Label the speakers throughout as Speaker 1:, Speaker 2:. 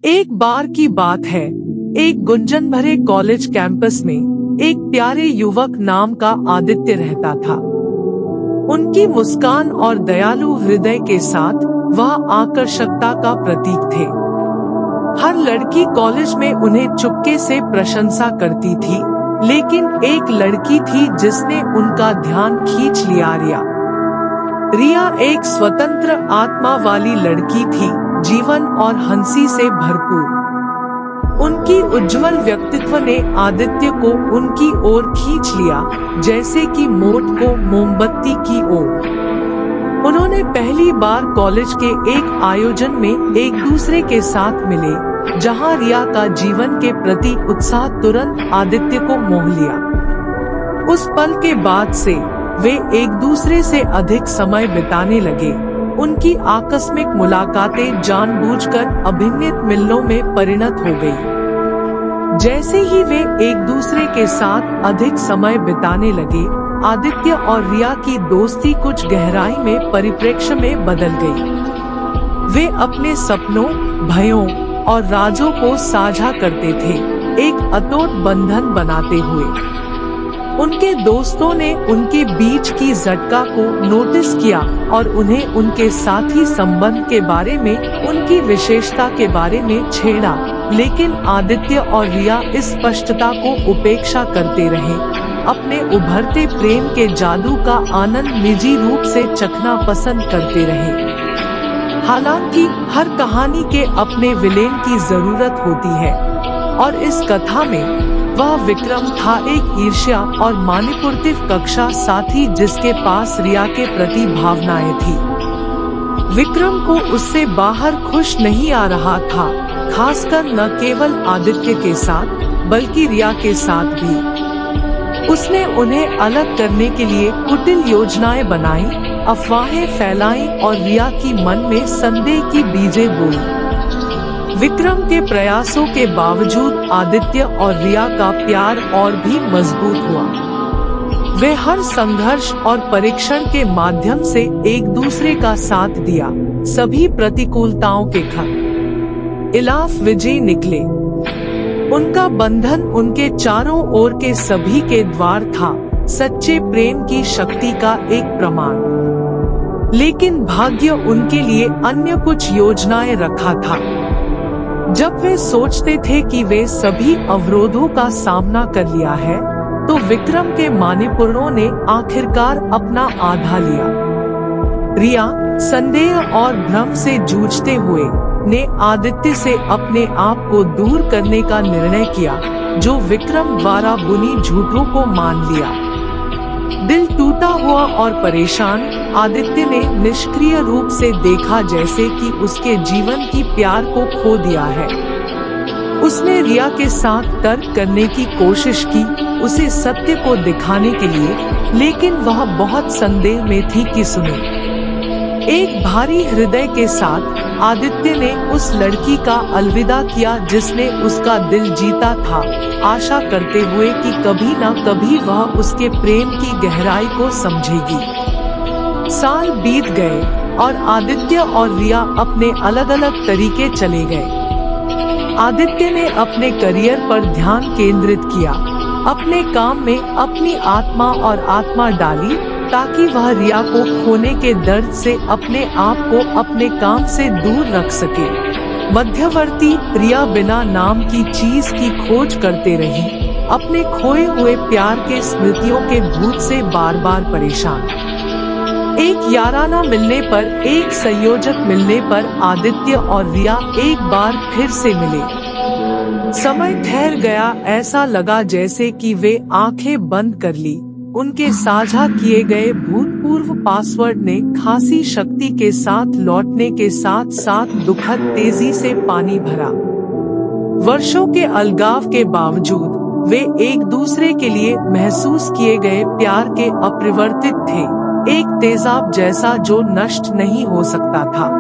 Speaker 1: एक बार की बात है, एक गुंजन भरे कॉलेज कैंपस में एक प्यारे युवक नाम का आदित्य रहता था। उनकी मुस्कान और दयालु हृदय के साथ वह आकर्षकता का प्रतीक थे। हर लड़की कॉलेज में उन्हें चुपके से प्रशंसा करती थी, लेकिन एक लड़की थी जिसने उनका ध्यान खींच लिया। रिया एक स्वतंत्र आत्मा वाली लड़की थी, जीवन और हंसी से भरपूर। उनकी उज्जवल व्यक्तित्व ने आदित्य को उनकी ओर खींच लिया, जैसे कि मोट को मोमबत्ती की ओर। उन्होंने पहली बार कॉलेज के एक आयोजन में एक दूसरे के साथ मिले, जहां रिया का जीवन के प्रति उत्साह तुरंत आदित्य को मोह लिया। उस पल के बाद से वे एक दूसरे से अधिक समय बिताने लगे। उनकी आकस्मिक मुलाकातें जानबूझकर अभिनीत मिलनों में परिणत हो गई। जैसे ही वे एक दूसरे के साथ अधिक समय बिताने लगे, आदित्य और रिया की दोस्ती कुछ गहराई में परिप्रेक्ष्य में बदल गई। वे अपने सपनों, भयों और राजों को साझा करते थे, एक अटूट बंधन बनाते हुए। उनके दोस्तों ने उनके बीच की जटका को नोटिस किया और उन्हें उनके साथी संबंध के बारे में, उनकी विशेषता के बारे में छेड़ा, लेकिन आदित्य और रिया इस स्पष्टता को उपेक्षा करते रहे, अपने उभरते प्रेम के जादू का आनंद निजी रूप से चखना पसंद करते रहे। हालांकि हर कहानी के अपने विलेन की जरूरत होती है, और इस कथा में वह विक्रम था, एक ईर्ष्या और मानिपुरतिव कक्षा साथी जिसके पास रिया के प्रति भावनाएं थी। विक्रम को उससे बाहर खुश नहीं आ रहा था, खासकर न केवल आदित्य के साथ बल्कि रिया के साथ भी। उसने उन्हें अलग करने के लिए कुटिल योजनाएं बनाई, अफवाहें फैलाई और रिया की मन में संदेह की बीजें बोई। विक्रम के प्रयासों के बावजूद आदित्य और रिया का प्यार और भी मजबूत हुआ। वे हर संघर्ष और परीक्षण के माध्यम से एक दूसरे का साथ दिया, सभी प्रतिकूलताओं के खिलाफ विजयी निकले। उनका बंधन उनके चारों ओर के सभी के द्वार था, सच्चे प्रेम की शक्ति का एक प्रमाण। लेकिन भाग्य उनके लिए अन्य कुछ योजनाएं रखा था। जब वे सोचते थे कि वे सभी अवरोधों का सामना कर लिया है, तो विक्रम के मानिपुरों ने आखिरकार अपना आधा लिया। रिया संदेह और भ्रम से जूझते हुए ने आदित्य से अपने आप को दूर करने का निर्णय किया, जो विक्रम द्वारा बुनी झूठों को मान लिया। दिल टूटा हुआ और परेशान, आदित्य ने निष्क्रिय रूप से देखा जैसे कि उसके जीवन की प्यार को खो दिया है। उसने रिया के साथ तर्क करने की कोशिश की, उसे सत्य को दिखाने के लिए, लेकिन वह बहुत संदेह में थी कि सुने। एक भारी हृदय के साथ आदित्य ने उस लड़की का अलविदा किया जिसने उसका दिल जीता था, आशा करते हुए कि कभी न कभी वह उसके प्रेम की गहराई को समझेगी। साल बीत गए और आदित्य और रिया अपने अलग अलग तरीके चले गए। आदित्य ने अपने करियर पर ध्यान केंद्रित किया, अपने काम में अपनी आत्मा डाली, ताकि वह रिया को खोने के दर्द से अपने आप को अपने काम से दूर रख सके। मध्यवर्ती रिया बिना नाम की चीज की खोज करते रही, अपने खोए हुए प्यार के स्मृतियों के भूत से बार बार परेशान। एक याराना मिलने पर, एक संयोजक मिलने पर आदित्य और रिया एक बार फिर से मिले। समय ठहर गया, ऐसा लगा जैसे कि वे आंखें बंद कर ली। उनके साझा किए गए भूतपूर्व पासवर्ड ने खासी शक्ति के साथ लौटने के साथ साथ दुखद तेजी से पानी भरा। वर्षों के अलगाव के बावजूद वे एक दूसरे के लिए महसूस किए गए प्यार के अपरिवर्तित थे, एक तेजाब जैसा जो नष्ट नहीं हो सकता था।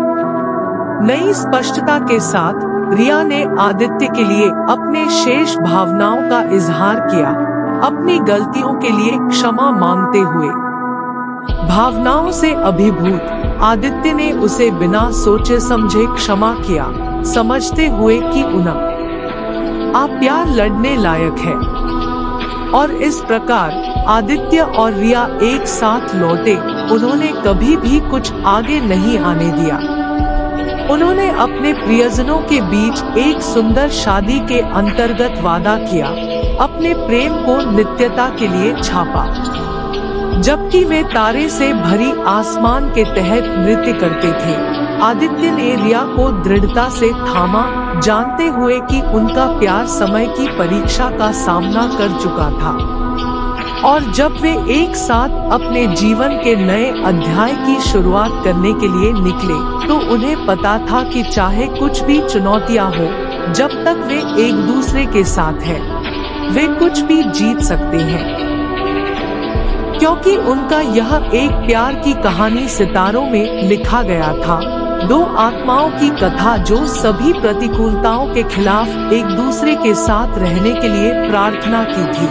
Speaker 1: नई स्पष्टता के साथ रिया ने आदित्य के लिए अपने शेष भावनाओं का इजहार किया, अपनी गलतियों के लिए क्षमा मांगते हुए। भावनाओं से अभिभूत आदित्य ने उसे बिना सोचे समझे क्षमा किया, समझते हुए कि आप प्यार लड़ने लायक है। और इस प्रकार आदित्य और रिया एक साथ लौटे। उन्होंने कभी भी कुछ आगे नहीं आने दिया। उन्होंने अपने प्रियजनों के बीच एक सुंदर शादी के अंतर्गत वादा किया, अपने प्रेम को नित्यता के लिए छापा। जबकि वे तारे से भरी आसमान के तहत नृत्य करते थे, आदित्य ने रिया को दृढ़ता से थामा, जानते हुए कि उनका प्यार समय की परीक्षा का सामना कर चुका था। और जब वे एक साथ अपने जीवन के नए अध्याय की शुरुआत करने के लिए निकले, तो उन्हें पता था कि चाहे कुछ भी चुनौतियां हो, जब तक वे एक दूसरे के साथ हैं, वे कुछ भी जीत सकते हैं। क्योंकि उनका यह एक प्यार की कहानी सितारों में लिखा गया था, दो आत्माओं की कथा जो सभी प्रतिकूलताओं के खिलाफ एक दूसरे के साथ रहने के लिए प्रार्थना की थी।